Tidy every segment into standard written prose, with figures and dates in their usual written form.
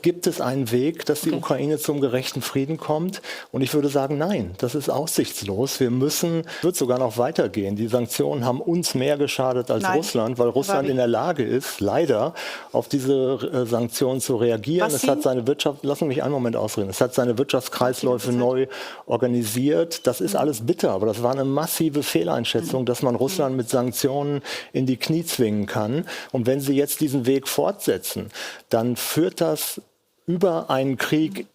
Gibt es einen Weg, dass die Ukraine zum gerechten Frieden kommt? Und ich würde sagen, nein, das ist aussichtslos. Wird sogar noch weitergehen. Die Sanktionen haben uns mehr geschadet als Russland, weil Russland in der Lage ist, leider auf diese Sanktionen zu reagieren. Es hat seine Wirtschaft, lassen Sie mich einen Moment ausreden, es hat seine Wirtschaftskreisläufe neu organisiert. Das ist alles bitter, aber das war eine massive Fehleinschätzung, dass man Russland mit Sanktionen in die Knie zwingen kann. Und wenn Sie jetzt diesen Weg fortsetzen, dann führt das über einen Krieg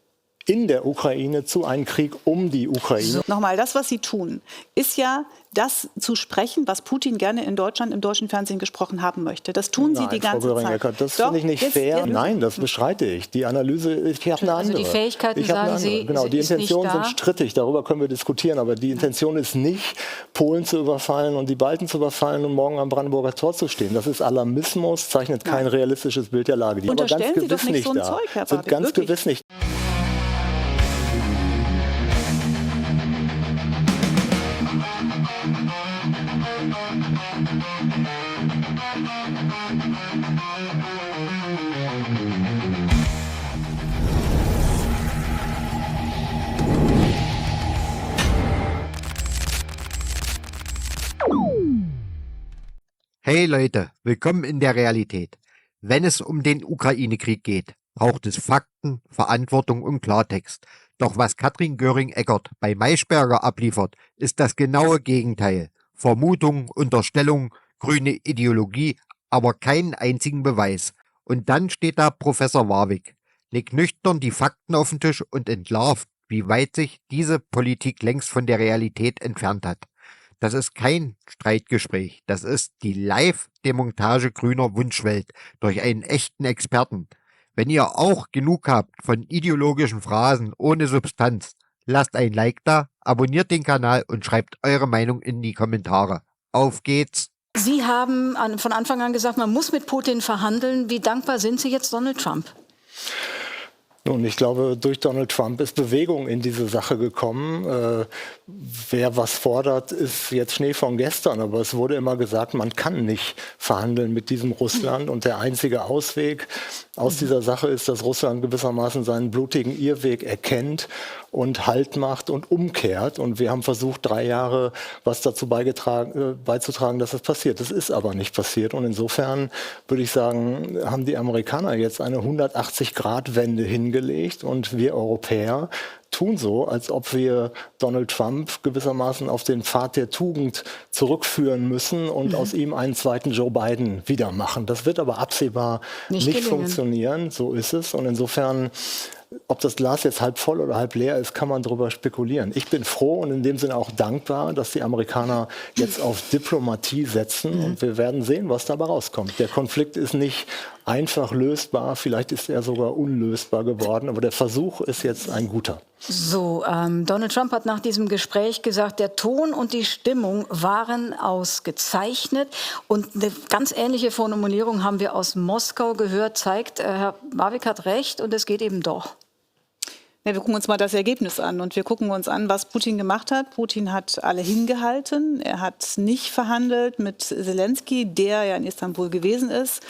in der Ukraine zu einem Krieg um die Ukraine. Nochmal, das, was Sie tun, ist ja das zu sprechen, was Putin gerne in Deutschland im deutschen Fernsehen gesprochen haben möchte. Das tun Sie die ganze Zeit. Das finde ich nicht fair. Nein, das bestreite ich. Die Analyse, ich habe eine andere. Also die Fähigkeiten, sagen Sie, genau, die Intentionen sind strittig, darüber können wir diskutieren, aber die Intention ist nicht, Polen zu überfallen und die Balten zu überfallen und morgen am Brandenburger Tor zu stehen. Das ist Alarmismus, zeichnet kein realistisches Bild der Lage. Die aber ganz gewiss nicht so da. Sind ganz gewiss nicht. Hey Leute, willkommen in der Realität. Wenn es um den Ukraine-Krieg geht, braucht es Fakten, Verantwortung und Klartext. Doch was Katrin Göring-Eckardt bei Maischberger abliefert, ist das genaue Gegenteil. Vermutung, Unterstellung, grüne Ideologie, aber keinen einzigen Beweis. Und dann steht da Professor Warwick, legt nüchtern die Fakten auf den Tisch und entlarvt, wie weit sich diese Politik längst von der Realität entfernt hat. Das ist kein Streitgespräch, das ist die Live-Demontage grüner Wunschwelt durch einen echten Experten. Wenn ihr auch genug habt von ideologischen Phrasen ohne Substanz, lasst ein Like da, abonniert den Kanal und schreibt eure Meinung in die Kommentare. Auf geht's! Sie haben von Anfang an gesagt, man muss mit Putin verhandeln. Wie dankbar sind Sie jetzt Donald Trump? Nun, ich glaube, durch Donald Trump ist Bewegung in diese Sache gekommen. Wer was fordert, ist jetzt Schnee von gestern. Aber es wurde immer gesagt, man kann nicht verhandeln mit diesem Russland. Und der einzige Ausweg aus dieser Sache ist, dass Russland gewissermaßen seinen blutigen Irrweg erkennt und Halt macht und umkehrt. Und wir haben versucht, 3 Jahre was dazu beizutragen, dass das passiert. Das ist aber nicht passiert. Und insofern würde ich sagen, haben die Amerikaner jetzt eine 180-Grad-Wende hingelegt und wir Europäer tun so, als ob wir Donald Trump gewissermaßen auf den Pfad der Tugend zurückführen müssen und aus ihm einen zweiten Joe Biden wieder machen. Das wird aber absehbar nicht funktionieren. So ist es. Und insofern, ob das Glas jetzt halb voll oder halb leer ist, kann man darüber spekulieren. Ich bin froh und in dem Sinne auch dankbar, dass die Amerikaner jetzt auf Diplomatie setzen und wir werden sehen, was dabei rauskommt. Der Konflikt ist nicht einfach lösbar, vielleicht ist er sogar unlösbar geworden, aber der Versuch ist jetzt ein guter. So, Donald Trump hat nach diesem Gespräch gesagt, der Ton und die Stimmung waren ausgezeichnet. Und eine ganz ähnliche Formulierung haben wir aus Moskau gehört, zeigt, Herr Warwick hat recht und es geht eben doch. Ja, wir gucken uns mal das Ergebnis an und wir gucken uns an, was Putin gemacht hat. Putin hat alle hingehalten. Er hat nicht verhandelt mit Zelensky, der ja in Istanbul gewesen ist.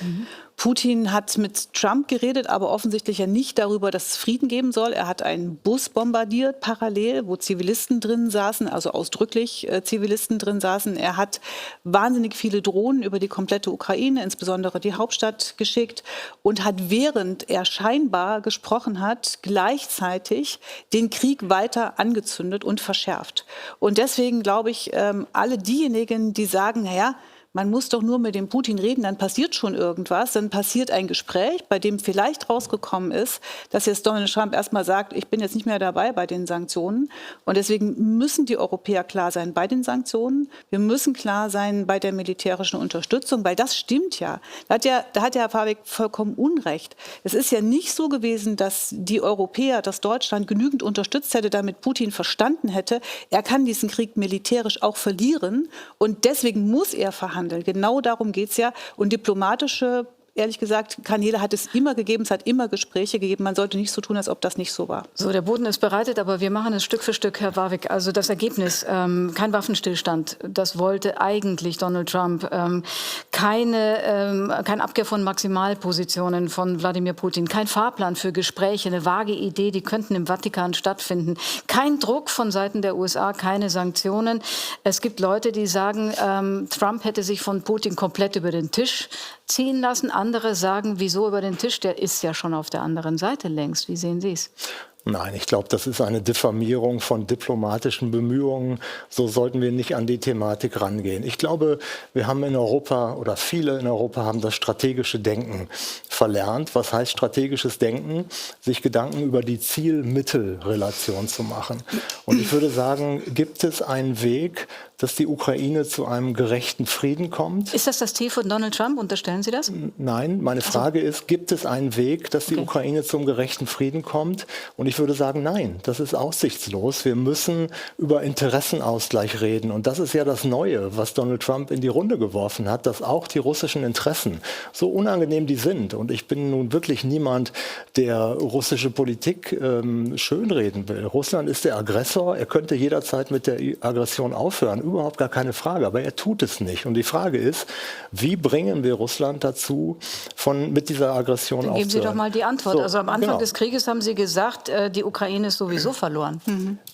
Putin hat mit Trump geredet, aber offensichtlich ja nicht darüber, dass es Frieden geben soll. Er hat einen Bus bombardiert parallel, wo Zivilisten drin saßen, also ausdrücklich Zivilisten drin saßen. Er hat wahnsinnig viele Drohnen über die komplette Ukraine, insbesondere die Hauptstadt, geschickt und hat, während er scheinbar gesprochen hat, gleichzeitig den Krieg weiter angezündet und verschärft. Und deswegen glaube ich, alle diejenigen, die sagen, naja, man muss doch nur mit dem Putin reden, dann passiert schon irgendwas. Dann passiert ein Gespräch, bei dem vielleicht rausgekommen ist, dass jetzt Donald Trump erstmal sagt, ich bin jetzt nicht mehr dabei bei den Sanktionen. Und deswegen müssen die Europäer klar sein bei den Sanktionen. Wir müssen klar sein bei der militärischen Unterstützung, weil das stimmt ja. Da hat ja Herr Warwick vollkommen Unrecht. Es ist ja nicht so gewesen, dass die Europäer, dass Deutschland genügend unterstützt hätte, damit Putin verstanden hätte, er kann diesen Krieg militärisch auch verlieren und deswegen muss er verhandeln. Genau darum geht es ja. Und diplomatische ehrlich gesagt, Kanäle hat es immer gegeben, es hat immer Gespräche gegeben. Man sollte nicht so tun, als ob das nicht so war. So, der Boden ist bereitet, aber wir machen es Stück für Stück, Herr Warwick. Also das Ergebnis, kein Waffenstillstand, das wollte eigentlich Donald Trump. Kein Abkehr von Maximalpositionen von Wladimir Putin, kein Fahrplan für Gespräche, eine vage Idee, die könnten im Vatikan stattfinden. Kein Druck von Seiten der USA, keine Sanktionen. Es gibt Leute, die sagen, Trump hätte sich von Putin komplett über den Tisch ziehen lassen. Andere sagen, wieso über den Tisch? Der ist ja schon auf der anderen Seite längst. Wie sehen Sie es? Nein, ich glaube, das ist eine Diffamierung von diplomatischen Bemühungen. So sollten wir nicht an die Thematik rangehen. Ich glaube, wir haben in Europa oder viele in Europa haben das strategische Denken verlernt. Was heißt strategisches Denken? Sich Gedanken über die Ziel-Mittel-Relation zu machen. Und ich würde sagen, gibt es einen Weg, dass die Ukraine zu einem gerechten Frieden kommt? Ist das Ziel von Donald Trump? Unterstellen Sie das? Nein, meine Frage ist, gibt es einen Weg, dass die Ukraine zum gerechten Frieden kommt? Und ich würde sagen, nein, das ist aussichtslos. Wir müssen über Interessenausgleich reden. Und das ist ja das Neue, was Donald Trump in die Runde geworfen hat, dass auch die russischen Interessen, so unangenehm die sind, und ich bin nun wirklich niemand, der russische Politik schönreden will. Russland ist der Aggressor. Er könnte jederzeit mit der Aggression aufhören. Überhaupt gar keine Frage, aber er tut es nicht. Und die Frage ist, wie bringen wir Russland dazu, mit dieser Aggression aufzuhören? Geben Sie doch mal die Antwort. So, also am Anfang genau. des Krieges haben Sie gesagt, die Ukraine ist sowieso verloren.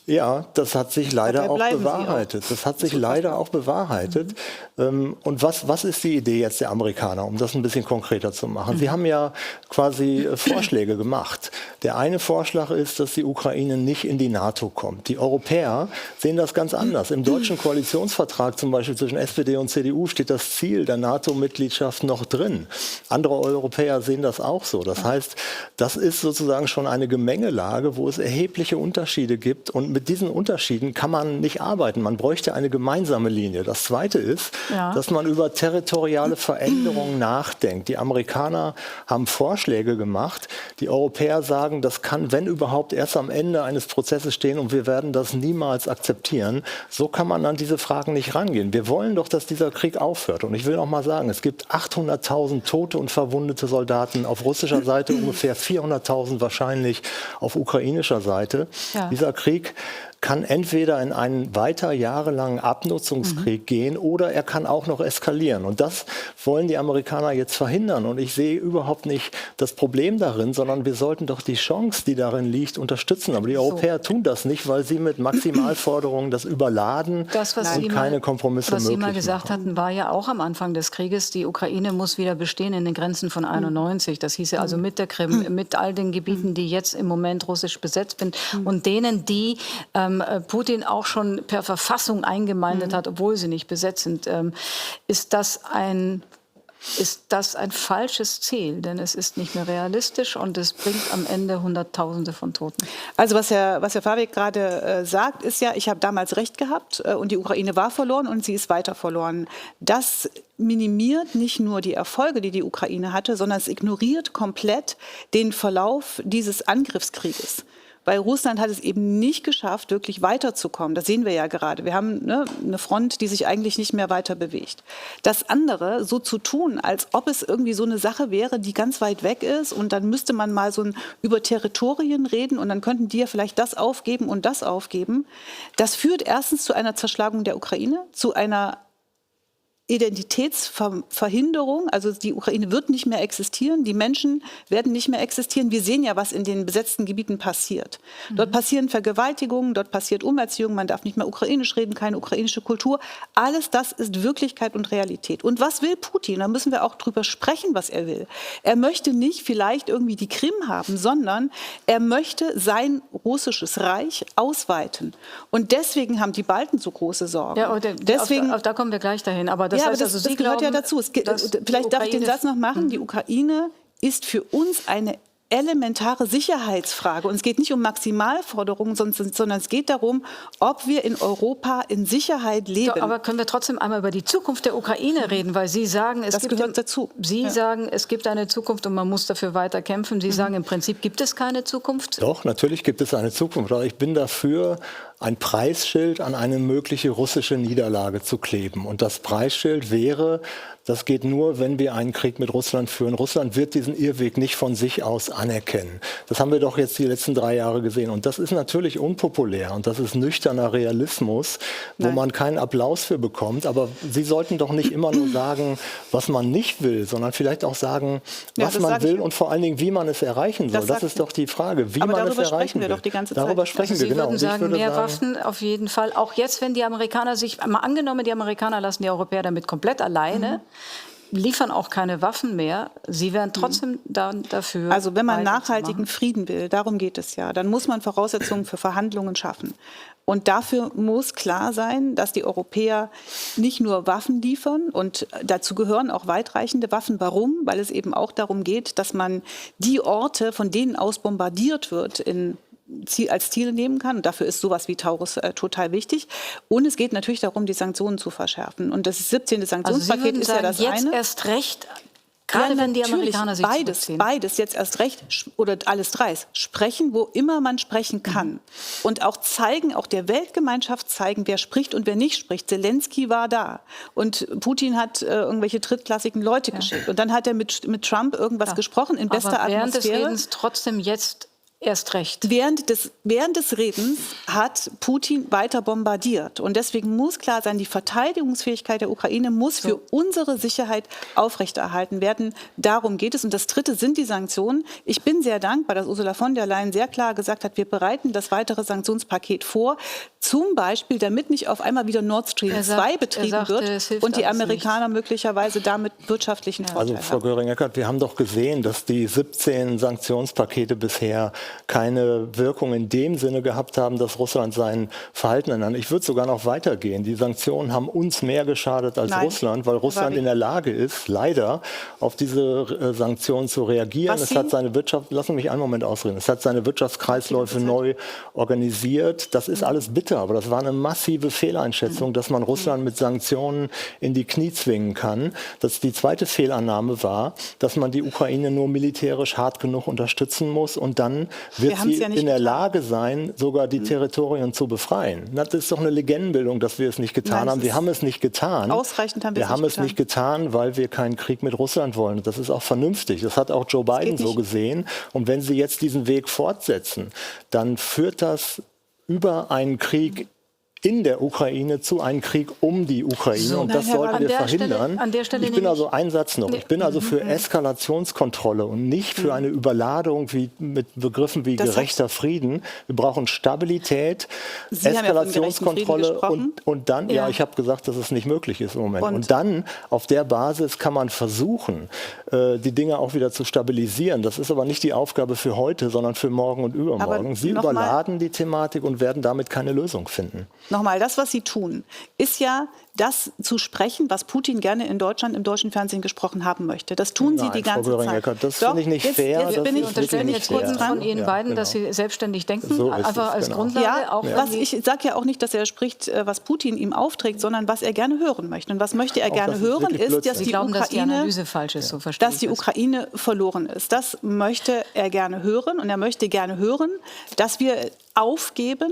Ja, das hat sich leider auch bleiben sie bewahrheitet. Das hat sich leider auch bewahrheitet. Und was ist die Idee jetzt der Amerikaner, um das ein bisschen konkreter zu machen? Sie haben ja quasi Vorschläge gemacht. Der eine Vorschlag ist, dass die Ukraine nicht in die NATO kommt. Die Europäer sehen das ganz anders. Im deutschen Koalitionsvertrag zum Beispiel zwischen SPD und CDU steht das Ziel der NATO-Mitgliedschaft noch drin. Andere Europäer sehen das auch so. Das heißt, das ist sozusagen schon eine Gemengelage, wo es erhebliche Unterschiede gibt. Und mit diesen Unterschieden kann man nicht arbeiten. Man bräuchte eine gemeinsame Linie. Das Zweite ist, dass man über territoriale Veränderungen nachdenkt. Die Amerikaner haben Vorschläge gemacht. Die Europäer sagen, das kann, wenn überhaupt, erst am Ende eines Prozesses stehen und wir werden das niemals akzeptieren. So kann man an diese Fragen nicht rangehen. Wir wollen doch, dass dieser Krieg aufhört. Und ich will noch mal sagen, es gibt 800.000 tote und verwundete Soldaten auf russischer Seite, ungefähr 400.000 wahrscheinlich auf ukrainischer Seite. Ja. Dieser Krieg kann entweder in einen weiter jahrelangen Abnutzungskrieg gehen oder er kann auch noch eskalieren. Und das wollen die Amerikaner jetzt verhindern. Und ich sehe überhaupt nicht das Problem darin, sondern wir sollten doch die Chance, die darin liegt, unterstützen. Aber die Europäer tun das nicht, weil sie mit Maximalforderungen das überladen und keine Kompromisse möglich machen. Was Sie mal gesagt hatten, war ja auch am Anfang des Krieges, die Ukraine muss wieder bestehen in den Grenzen von 91. Das hieß ja also mit der Krim, mit all den Gebieten, die jetzt im Moment russisch besetzt sind und denen, die Putin auch schon per Verfassung eingemeindet hat, obwohl sie nicht besetzt sind. Ist das ein falsches Ziel? Denn es ist nicht mehr realistisch und es bringt am Ende Hunderttausende von Toten. Also was Herr Warwick gerade sagt, ist ja, ich habe damals recht gehabt und die Ukraine war verloren und sie ist weiter verloren. Das minimiert nicht nur die Erfolge, die die Ukraine hatte, sondern es ignoriert komplett den Verlauf dieses Angriffskrieges. Weil Russland hat es eben nicht geschafft, wirklich weiterzukommen. Das sehen wir ja gerade. Wir haben eine Front, die sich eigentlich nicht mehr weiter bewegt. Das andere, so zu tun, als ob es irgendwie so eine Sache wäre, die ganz weit weg ist und dann müsste man mal über Territorien reden und dann könnten die ja vielleicht das aufgeben und das aufgeben. Das führt erstens zu einer Zerschlagung der Ukraine, zu einer Identitätsverhinderung, also die Ukraine wird nicht mehr existieren, die Menschen werden nicht mehr existieren. Wir sehen ja, was in den besetzten Gebieten passiert. Dort passieren Vergewaltigungen, dort passiert Umerziehung, man darf nicht mehr ukrainisch reden, keine ukrainische Kultur. Alles das ist Wirklichkeit und Realität. Und was will Putin? Da müssen wir auch drüber sprechen, was er will. Er möchte nicht vielleicht irgendwie die Krim haben, sondern er möchte sein russisches Reich ausweiten. Und deswegen haben die Balten so große Sorgen. Ja, da kommen wir gleich dahin. Aber das heißt, also das gehört ja dazu. Vielleicht darf ich den Satz noch machen. Die Ukraine ist für uns eine elementare Sicherheitsfrage. Und es geht nicht um Maximalforderungen, sondern es geht darum, ob wir in Europa in Sicherheit leben. Aber können wir trotzdem einmal über die Zukunft der Ukraine reden? Weil Sie sagen, es sagen, es gibt eine Zukunft und man muss dafür weiter kämpfen. Sie sagen, im Prinzip gibt es keine Zukunft. Doch, natürlich gibt es eine Zukunft. Aber ich bin dafür, ein Preisschild an eine mögliche russische Niederlage zu kleben. Und das Preisschild wäre, das geht nur, wenn wir einen Krieg mit Russland führen. Russland wird diesen Irrweg nicht von sich aus anerkennen. Das haben wir doch jetzt die letzten 3 Jahre gesehen. Und das ist natürlich unpopulär und das ist nüchterner Realismus, wo man keinen Applaus für bekommt. Aber Sie sollten doch nicht immer nur sagen, was man nicht will, sondern vielleicht auch sagen, was man will und vor allen Dingen, wie man es erreichen soll. Das ist doch die Frage, wie man es erreichen will. Darüber sprechen wir doch die ganze Zeit. Darüber sprechen Sie wir, genau. würden sagen, mehr Waffen auf jeden Fall. Auch jetzt, wenn die Amerikaner sich, mal angenommen, die Amerikaner lassen die Europäer damit komplett alleine, liefern auch keine Waffen mehr. Sie wären trotzdem dann dafür. Also wenn man nachhaltigen Frieden will, darum geht es ja, dann muss man Voraussetzungen für Verhandlungen schaffen. Und dafür muss klar sein, dass die Europäer nicht nur Waffen liefern und dazu gehören auch weitreichende Waffen. Warum? Weil es eben auch darum geht, dass man die Orte, von denen aus bombardiert wird, als Ziele nehmen kann. Und dafür ist sowas wie Taurus total wichtig. Und es geht natürlich darum, die Sanktionen zu verschärfen. Und das 17. Sanktionspaket ist ja das jetzt eine. Erst recht, gerade wenn die Amerikaner sich zurückziehen. Beides jetzt erst recht oder alles dreis. Sprechen, wo immer man sprechen kann. Und auch zeigen, auch der Weltgemeinschaft zeigen, wer spricht und wer nicht spricht. Zelensky war da. Und Putin hat irgendwelche drittklassigen Leute geschickt. Und dann hat er mit Trump irgendwas gesprochen in bester Aber während Atmosphäre. des Redens trotzdem jetzt erst recht. Während des Redens hat Putin weiter bombardiert. Und deswegen muss klar sein, die Verteidigungsfähigkeit der Ukraine muss für unsere Sicherheit aufrechterhalten werden. Darum geht es. Und das Dritte sind die Sanktionen. Ich bin sehr dankbar, dass Ursula von der Leyen sehr klar gesagt hat, wir bereiten das weitere Sanktionspaket vor. Zum Beispiel, damit nicht auf einmal wieder Nord Stream 2 betrieben wird und die Amerikaner möglicherweise damit wirtschaftlichen Vorteil haben. Frau Göring-Eckardt, wir haben doch gesehen, dass die 17 Sanktionspakete bisher keine Wirkung in dem Sinne gehabt haben, dass Russland sein Verhalten ändert. Ich würde sogar noch weitergehen. Die Sanktionen haben uns mehr geschadet als Russland, weil Russland in der Lage ist, leider auf diese Sanktionen zu reagieren. Es hat seine Wirtschaft, lassen Sie mich einen Moment ausreden, es hat seine Wirtschaftskreisläufe neu organisiert. Das ist alles bitter, aber das war eine massive Fehleinschätzung, dass man Russland mit Sanktionen in die Knie zwingen kann. Die zweite Fehlannahme war, dass man die Ukraine nur militärisch hart genug unterstützen muss und dann wird sie in der Lage sein, sogar die Territorien zu befreien. Das ist doch eine Legendenbildung, dass wir es nicht getan haben. Wir haben es nicht getan. Ausreichend haben wir haben es nicht getan, weil wir keinen Krieg mit Russland wollen. Das ist auch vernünftig. Das hat auch Joe Biden so gesehen. Und wenn Sie jetzt diesen Weg fortsetzen, dann führt das über einen Krieg in der Ukraine zu einem Krieg um die Ukraine. Und das sollten wir verhindern. Ich bin also, ein Satz noch, ich bin also für Eskalationskontrolle und nicht für eine Überladung mit Begriffen wie gerechter Frieden. Wir brauchen Stabilität, Eskalationskontrolle und dann, ich habe gesagt, dass es nicht möglich ist im Moment. Und dann, auf der Basis kann man versuchen, die Dinge auch wieder zu stabilisieren. Das ist aber nicht die Aufgabe für heute, sondern für morgen und übermorgen. Sie überladen die Thematik und werden damit keine Lösung finden. Nochmal, das, was Sie tun, ist ja das zu sprechen, was Putin gerne in Deutschland im deutschen Fernsehen gesprochen haben möchte. Das tun Sie die ganze Zeit. Das finde ich nicht fair. Ich unterstelle jetzt kurz von Ihnen beiden, dass Sie selbstständig denken, so einfach als Grundlage. Ich sage ja auch nicht, dass er spricht, was Putin ihm aufträgt, sondern was er gerne hören möchte. Und was möchte er gerne hören, ist, dass die Analyse falsch ist, so verstehe ich dass die Ukraine verloren ist. Das möchte er gerne hören. Und er möchte gerne hören, dass wir aufgeben,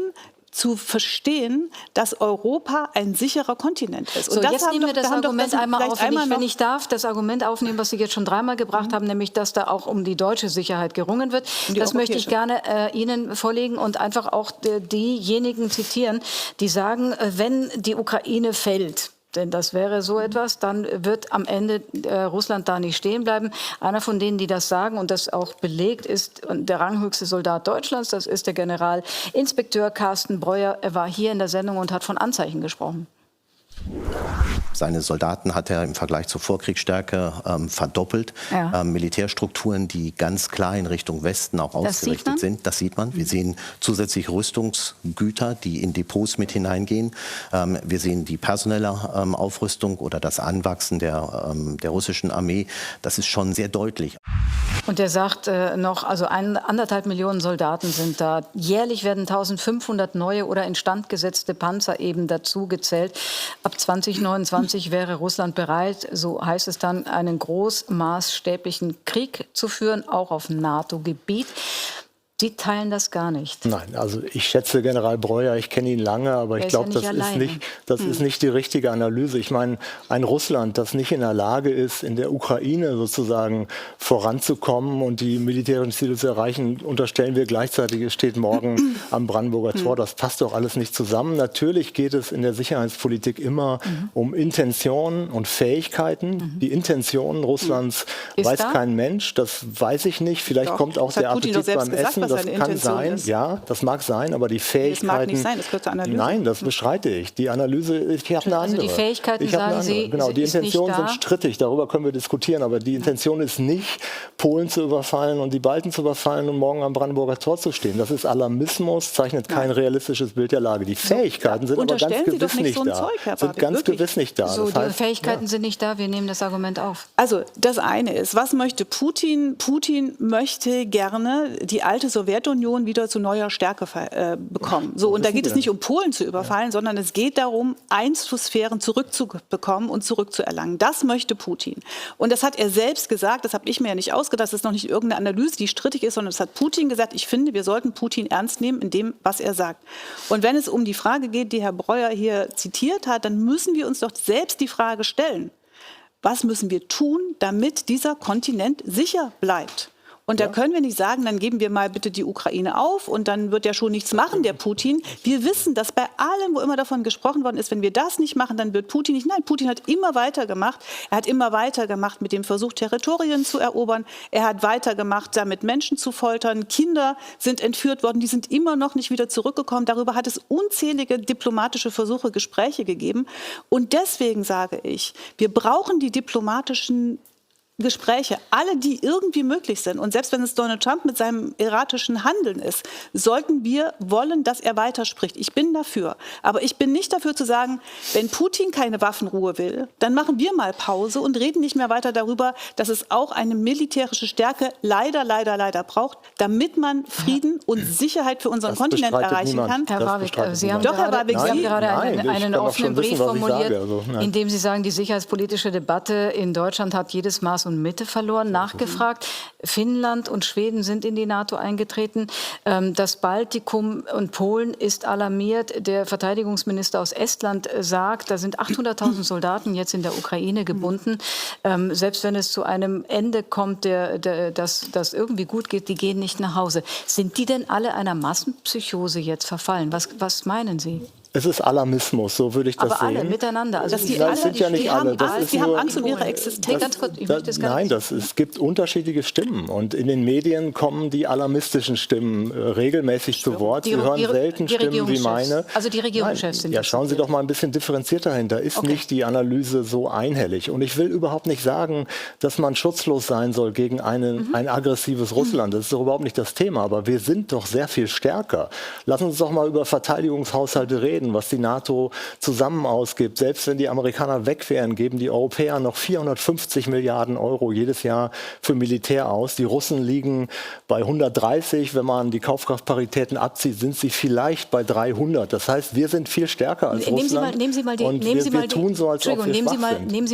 zu verstehen, dass Europa ein sicherer Kontinent ist. Und jetzt nehmen wir das Argument einmal auf, wenn ich darf, das Argument aufnehmen, was Sie jetzt schon dreimal gebracht haben, nämlich, dass da auch um die deutsche Sicherheit gerungen wird. Das möchte ich gerne Ihnen vorlegen und einfach auch diejenigen zitieren, die sagen, wenn die Ukraine fällt, denn das wäre so etwas, dann wird am Ende Russland da nicht stehen bleiben. Einer von denen, die das sagen und das auch belegt, ist der ranghöchste Soldat Deutschlands. Das ist der Generalinspekteur Carsten Breuer. Er war hier in der Sendung und hat von Anzeichen gesprochen. Seine Soldaten hat er im Vergleich zur Vorkriegsstärke verdoppelt. Militärstrukturen, die ganz klar in Richtung Westen auch ausgerichtet sind. Das sieht man. Wir sehen zusätzlich Rüstungsgüter, die in Depots mit hineingehen. Wir sehen die personelle Aufrüstung oder das Anwachsen der russischen Armee. Das ist schon sehr deutlich. Und er sagt noch, also 1,5 Millionen Soldaten sind da. Jährlich werden 1500 neue oder instand gesetzte Panzer eben dazu gezählt. Ab 2029 wäre Russland bereit, so heißt es dann, einen großmaßstäblichen Krieg zu führen, auch auf NATO-Gebiet. Sie teilen das gar nicht. Nein, also ich schätze General Breuer, ich kenne ihn lange, aber ich glaube, das ist nicht die richtige Analyse. Ich meine, ein Russland, das nicht in der Lage ist, in der Ukraine sozusagen voranzukommen und die militärischen Ziele zu erreichen, unterstellen wir gleichzeitig, es steht morgen am Brandenburger Tor. Das passt doch alles nicht zusammen. Natürlich geht es in der Sicherheitspolitik immer um Intentionen und Fähigkeiten. Die Intentionen Russlands weiß kein Mensch, das weiß ich nicht. Vielleicht kommt auch der Appetit beim Essen. Das kann sein, ja, das mag sein, aber die Fähigkeiten... Das mag nicht sein, das gehört zur Analyse. Nein, das bestreite ich. Die Analyse, ich habe eine andere. Also die Fähigkeiten, sagen Sie, genau, die Intentionen sind strittig, darüber können wir diskutieren, aber die Intention ist nicht, Polen zu überfallen und die Balten zu überfallen und morgen am Brandenburger Tor zu stehen. Das ist Alarmismus, zeichnet kein realistisches Bild der Lage. Die Fähigkeiten sind aber ganz gewiss nicht da. Sind ganz gewiss nicht da. So, die Fähigkeiten sind nicht da, wir nehmen das Argument auf. Also das eine ist, was möchte Putin? Putin möchte gerne die alte Sowjetunion wieder zu neuer Stärke bekommen. So, und da geht es nicht um Polen zu überfallen, sondern es geht darum, Einflusssphären zurückzubekommen und zurückzuerlangen. Das möchte Putin. Und das hat er selbst gesagt, das habe ich mir ja nicht ausgedacht, das ist noch nicht irgendeine Analyse, die strittig ist, sondern das hat Putin gesagt. Ich finde, wir sollten Putin ernst nehmen in dem, was er sagt. Und wenn es um die Frage geht, die Herr Breuer hier zitiert hat, dann müssen wir uns doch selbst die Frage stellen, was müssen wir tun, damit dieser Kontinent sicher bleibt? Und da können wir nicht sagen, dann geben wir mal bitte die Ukraine auf und dann wird ja schon nichts machen, der Putin. Wir wissen, dass bei allem, wo immer davon gesprochen worden ist, wenn wir das nicht machen, dann wird Putin nicht. Nein, Putin hat immer weitergemacht. Er hat immer weitergemacht mit dem Versuch, Territorien zu erobern. Er hat weitergemacht, damit Menschen zu foltern. Kinder sind entführt worden, die sind immer noch nicht wieder zurückgekommen. Darüber hat es unzählige diplomatische Versuche, Gespräche gegeben. Und deswegen sage ich, wir brauchen die diplomatischen Gespräche, alle, die irgendwie möglich sind. Und selbst wenn es Donald Trump mit seinem erratischen Handeln ist, sollten wir wollen, dass er weiterspricht. Ich bin dafür. Aber ich bin nicht dafür zu sagen, wenn Putin keine Waffenruhe will, dann machen wir mal Pause und reden nicht mehr weiter darüber, dass es auch eine militärische Stärke leider braucht, damit man Frieden und Sicherheit für unseren Kontinent erreichen kann. Herr Warwick, Sie haben gerade einen offenen Brief formuliert, in dem Sie sagen, die sicherheitspolitische Debatte in Deutschland hat jedes Maß und Mitte verloren, nachgefragt. Finnland und Schweden sind in die NATO eingetreten. Das Baltikum und Polen ist alarmiert. Der Verteidigungsminister aus Estland sagt, da sind 800.000 Soldaten jetzt in der Ukraine gebunden. Selbst wenn es zu einem Ende kommt, das irgendwie gut geht, die gehen nicht nach Hause. Sind die denn alle einer Massenpsychose jetzt verfallen? Was meinen Sie? Es ist Alarmismus, so würde ich das sehen. Aber alle miteinander. Also die haben Angst um ihre Existenz. Es gibt unterschiedliche Stimmen. Und in den Medien kommen die alarmistischen Stimmen regelmäßig zu Wort. Sie hören selten Stimmen wie meine. Also die Regierungschefs sind. Ja, schauen Sie doch mal ein bisschen differenzierter hin. Da ist nicht die Analyse so einhellig. Und ich will überhaupt nicht sagen, dass man schutzlos sein soll gegen ein aggressives Russland. Das ist doch überhaupt nicht das Thema. Aber wir sind doch sehr viel stärker. Lassen Sie uns doch mal über Verteidigungshaushalte reden, was die NATO zusammen ausgibt. Selbst wenn die Amerikaner weg wären, geben die Europäer noch 450 Milliarden Euro jedes Jahr für Militär aus. Die Russen liegen bei 130. Wenn man die Kaufkraftparitäten abzieht, sind sie vielleicht bei 300. Das heißt, wir sind viel stärker als Russland. Nehmen Sie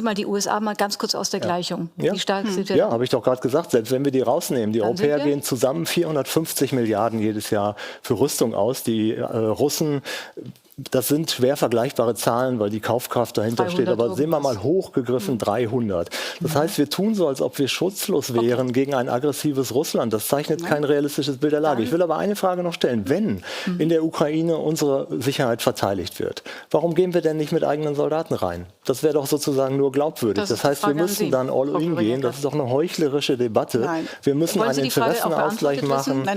mal die USA mal ganz kurz aus der Gleichung. Wie stark sind wir? Ja, habe ich doch gerade gesagt. Selbst wenn wir die rausnehmen, die Europäer gehen zusammen 450 Milliarden jedes Jahr für Rüstung aus. Die Russen, das sind schwer vergleichbare Zahlen, weil die Kaufkraft dahinter steht. Aber sehen wir mal hochgegriffen 300. Das heißt, wir tun so, als ob wir schutzlos wären gegen ein aggressives Russland. Das zeichnet kein realistisches Bild der Lage. Ich will aber eine Frage noch stellen. Wenn in der Ukraine unsere Sicherheit verteidigt wird, warum gehen wir denn nicht mit eigenen Soldaten rein? Das wäre doch sozusagen nur glaubwürdig. Das heißt, wir müssen dann all in gehen. Das ist doch eine heuchlerische Debatte. Nein. Wir müssen einen Interessenausgleich machen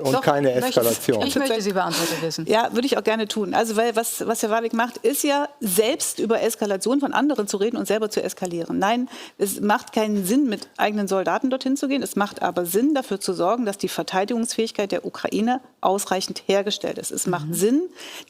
und keine Eskalation. Ich möchte sie beantwortet wissen. Ja, würde ich auch gerne tun. Also weil was Herr Warwick macht, ist ja selbst über Eskalation von anderen zu reden und selber zu eskalieren. Nein, es macht keinen Sinn, mit eigenen Soldaten dorthin zu gehen. Es macht aber Sinn, dafür zu sorgen, dass die Verteidigungsfähigkeit der Ukraine ausreichend hergestellt ist. Es macht Sinn,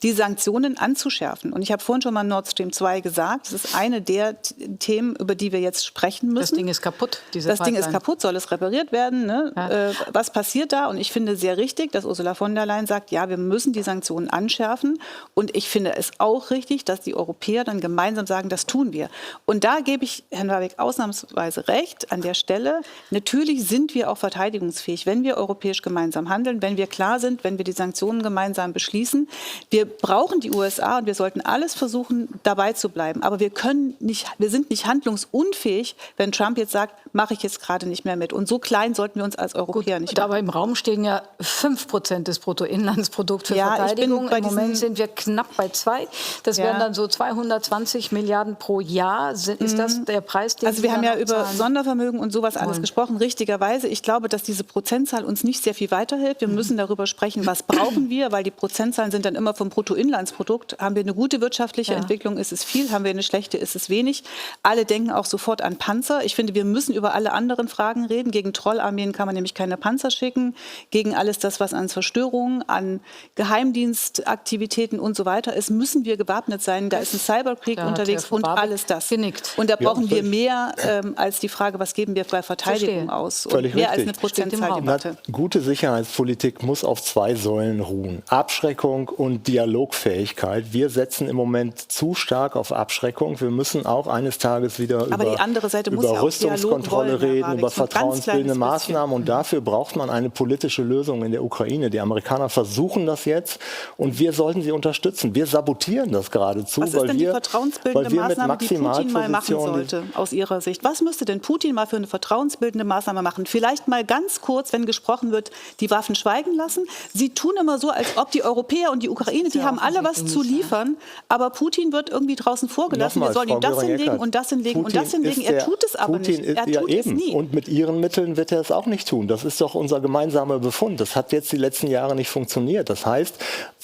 die Sanktionen anzuschärfen. Und ich habe vorhin schon mal Nord Stream 2 gesagt, das ist eine der Themen, über die wir jetzt sprechen müssen. Das Ding ist kaputt, Das Ding ist kaputt, soll es repariert werden? Ne? Ja. Was passiert da? Und ich finde sehr richtig, dass Ursula von der Leyen sagt, ja, wir müssen die Sanktionen anschärfen. Und ich finde es auch richtig, dass die Europäer dann gemeinsam sagen, das tun wir. Und da gebe ich Herrn Warwick ausnahmsweise recht an der Stelle. Natürlich sind wir auch verteidigungsfähig, wenn wir europäisch gemeinsam handeln, wenn wir klar sind, wenn wir die Sanktionen gemeinsam beschließen. Wir brauchen die USA und wir sollten alles versuchen, dabei zu bleiben. Aber wir sind nicht handlungsunfähig, wenn Trump jetzt sagt, mache ich jetzt gerade nicht mehr mit. Und so klein sollten wir uns als Europäer nicht machen. Aber im Raum stehen ja 5% des Bruttoinlandsprodukts für Verteidigung. Im Moment sind wir knapp bei 2. Das wären dann so 220 Milliarden pro Jahr. Ist das der Preis, den Also wir haben ja über Sondervermögen und sowas alles gesprochen, richtigerweise. Ich glaube, dass diese Prozentzahl uns nicht sehr viel weiterhilft. Wir müssen darüber sprechen, was brauchen wir, weil die Prozentzahlen sind dann immer vom Bruttoinlandsprodukt. Haben wir eine gute wirtschaftliche Entwicklung, ist es viel. Haben wir eine schlechte, ist es wenig. Alle denken auch sofort an Panzer. Ich finde, wir müssen über alle anderen Fragen reden. Gegen Trollarmeen kann man nämlich keine Panzer schicken. Gegen alles das, was an Zerstörungen, an Geheimdienstaktivitäten und so weiter ist, müssen wir gewappnet sein. Da ist ein Cyberkrieg unterwegs und alles das. Und da brauchen wir mehr als die Frage, was geben wir bei Verteidigung aus. Und mehr als eine Prozentzahldebatte. Gute Sicherheitspolitik muss auf 2 Säulen ruhen. Abschreckung und Dialogfähigkeit. Wir setzen im Moment zu stark auf Abschreckung. Wir müssen auch eines Tages wieder über Rüstungskontrolle reden, über vertrauensbildende Maßnahmen. Und dafür braucht man eine politische Lösung in der Ukraine. Die Amerikaner versuchen das jetzt und wir sollten sie unterstützen. Wir sabotieren das geradezu, was ist denn die vertrauensbildende Maßnahme, die Putin mal machen sollte, aus Ihrer Sicht? Was müsste denn Putin mal für eine vertrauensbildende Maßnahme machen? Vielleicht mal ganz kurz, wenn gesprochen wird, die Waffen schweigen lassen. Sie tun immer so, als ob die Europäer und die Ukraine, die haben alle was zu liefern, aber Putin wird irgendwie draußen vorgelassen. Wir sollen ihm das hinlegen und das hinlegen und das hinlegen. Er tut es aber nicht. Er tut es nie. Und mit ihren Mitteln wird er es auch nicht tun. Das ist doch unser gemeinsamer Befund. Das hat jetzt die letzten Jahre nicht funktioniert. Das heißt,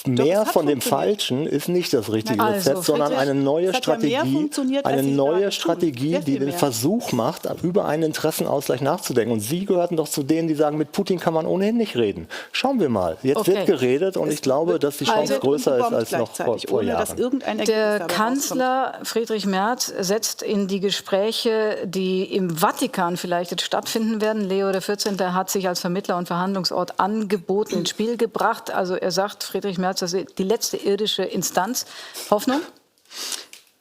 mehr von dem Falschen ist nicht das richtige Rezept, sondern eine neue Strategie, die den Versuch macht, über einen Interessenausgleich nachzudenken. Und Sie gehörten doch zu denen, die sagen, mit Putin kann man ohnehin nicht reden. Schauen wir mal. Jetzt wird geredet und ich glaube, dass die Chance größer ist als noch vor Jahren. Der Kanzler Friedrich Merz setzt in die Gespräche, die im Vatikan vielleicht jetzt stattfinden werden. Leo XIV. Hat sich als Vermittler und Verhandlungsort angeboten, ins Spiel gebracht. Also er sagt, Friedrich Merz, das ist die letzte irdische Instanz. Hoffnung?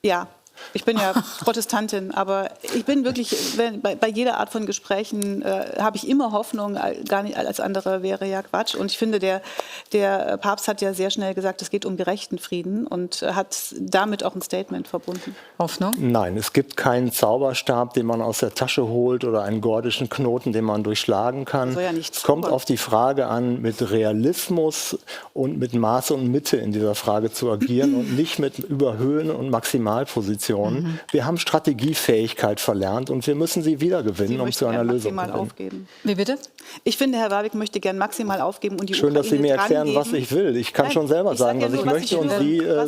Ja. Ich bin ja Protestantin, aber ich bin wirklich, bei jeder Art von Gesprächen habe ich immer Hoffnung, gar nicht alles andere wäre ja Quatsch. Und ich finde, der Papst hat ja sehr schnell gesagt, es geht um gerechten Frieden und hat damit auch ein Statement verbunden. Hoffnung? Nein, es gibt keinen Zauberstab, den man aus der Tasche holt oder einen gordischen Knoten, den man durchschlagen kann. Es kommt auf die Frage an, mit Realismus und mit Maß und Mitte in dieser Frage zu agieren und nicht mit Überhöhen und Maximalpositionen. Wir haben Strategiefähigkeit verlernt und wir müssen sie wiedergewinnen, um zu einer Lösung zu kommen. Wie bitte? Ich finde, Herr Warwick möchte gern maximal aufgeben und die Schön, Ukraine dass Sie mir erklären, was ich will. Ich kann schon selber sagen, was ich möchte und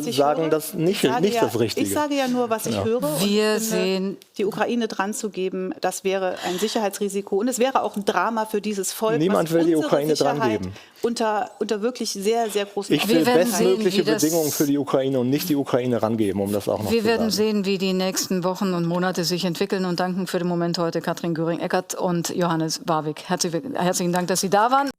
Sie sagen, das nicht das Richtige. Ich sage ja nur, was ich höre. Wir sehen, die Ukraine dran zu geben, das wäre ein Sicherheitsrisiko und es wäre auch ein Drama für dieses Volk. Niemand will die Ukraine dran geben. Unter wirklich sehr, sehr großen Ich will bestmögliche Bedingungen für die Ukraine und nicht die Ukraine rangeben, um das auch noch zu sagen. Wir werden sehen, wie die nächsten Wochen und Monate sich entwickeln und danken für den Moment heute Katrin Göring-Eckardt und Johannes Warwick. Herzlichen Dank, dass Sie da waren.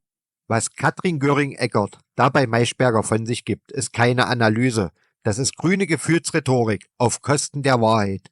Was Katrin Göring-Eckardt da bei Maischberger von sich gibt, ist keine Analyse. Das ist grüne Gefühlsrhetorik auf Kosten der Wahrheit.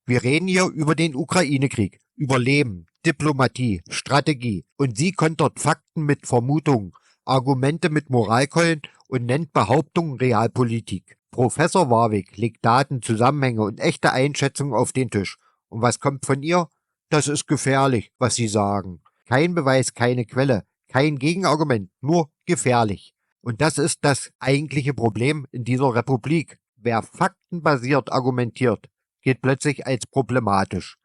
Wir reden hier über den Ukraine-Krieg, über Leben, Diplomatie, Strategie. Und sie kontert Fakten mit Vermutungen, Argumente mit Moralkeulen und nennt Behauptungen Realpolitik. Professor Warwick legt Daten, Zusammenhänge und echte Einschätzungen auf den Tisch. Und was kommt von ihr? Das ist gefährlich, was sie sagen. Kein Beweis, keine Quelle, kein Gegenargument, nur gefährlich. Und das ist das eigentliche Problem in dieser Republik. Wer faktenbasiert argumentiert, gilt plötzlich als problematisch.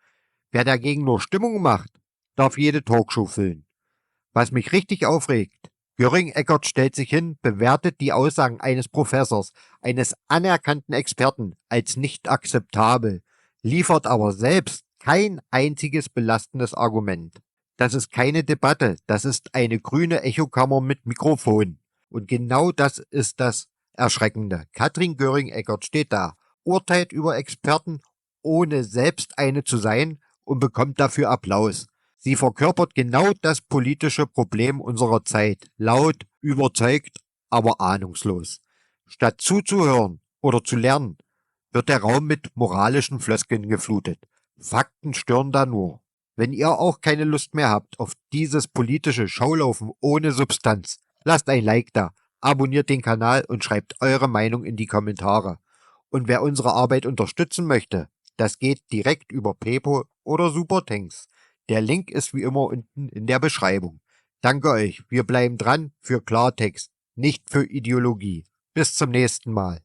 Wer dagegen nur Stimmung macht, darf jede Talkshow füllen. Was mich richtig aufregt: Göring-Eckardt stellt sich hin, bewertet die Aussagen eines Professors, eines anerkannten Experten als nicht akzeptabel, liefert aber selbst kein einziges belastendes Argument. Das ist keine Debatte, das ist eine grüne Echokammer mit Mikrofon. Und genau das ist das Erschreckende. Katrin Göring-Eckardt steht da, urteilt über Experten, ohne selbst eine zu sein und bekommt dafür Applaus. Sie verkörpert genau das politische Problem unserer Zeit. Laut, überzeugt, aber ahnungslos. Statt zuzuhören oder zu lernen, wird der Raum mit moralischen Floskeln geflutet. Fakten stören da nur. Wenn ihr auch keine Lust mehr habt auf dieses politische Schaulaufen ohne Substanz, lasst ein Like da, abonniert den Kanal und schreibt eure Meinung in die Kommentare. Und wer unsere Arbeit unterstützen möchte, das geht direkt über PayPal oder Supertanks. Der Link ist wie immer unten in der Beschreibung. Danke euch, wir bleiben dran für Klartext, nicht für Ideologie. Bis zum nächsten Mal.